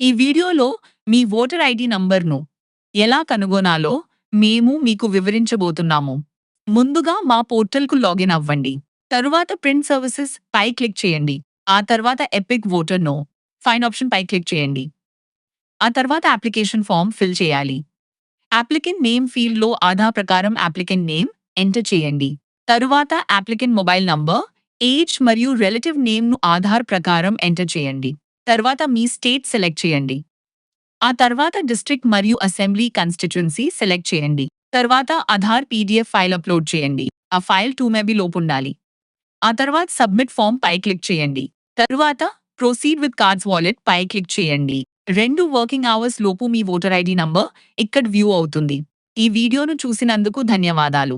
ఈ వీడియోలో మీ voter ID నంబర్‌ను ఎలా కనుగొనాలో మేము మీకు వివరించబోతున్నాము. ముందుగా మా పోర్టల్‌కు లాగిన్ అవ్వండి. తరువాత ప్రింట్ సర్వీసెస్ పై క్లిక్ చేయండి. ఆ తర్వాత EPIC voter no find option పై క్లిక్ చేయండి. ఆ తర్వాత అప్లికేషన్ ఫార్మ్ ఫిల్ చేయాలి. అప్లికెంట్ నేమ్ ఫీల్డ్‌లో ఆధార్ ప్రకారం అప్లికెంట్ నేమ్ ఎంటర్ చేయండి. తరువాత అప్లికెంట్ మొబైల్ నంబర్, ఏజ్ మరియు రిలేటివ్ నేమ్‌ను ఆధార్ ప్రకారం ఎంటర్ చేయండి. తర్వాత మీ స్టేట్ సెలెక్ట్ చేయండి. ఆ తర్వాత డిస్ట్రిక్ట్ మరియు అసెంబ్లీ కాన్స్టిట్యుయెన్సీ సెలెక్ట్ చేయండి. తర్వాత ఆధార్ పీడీఎఫ్ ఫైల్ అప్లోడ్ చేయండి. ఆ ఫైల్ 2 MB లోపు ఉండాలి. ఆ తర్వాత సబ్మిట్ ఫార్మ్ పై క్లిక్ చేయండి. తరువాత ప్రొసీడ్ విత్ కార్డ్స్ వాలెట్ పై క్లిక్ చేయండి. 2 వర్కింగ్ అవర్స్ లోపు మీ ఓటర్ ఐడి నంబర్ ఇక్కడ వ్యూ అవుతుంది. ఈ వీడియోను చూసినందుకు ధన్యవాదాలు.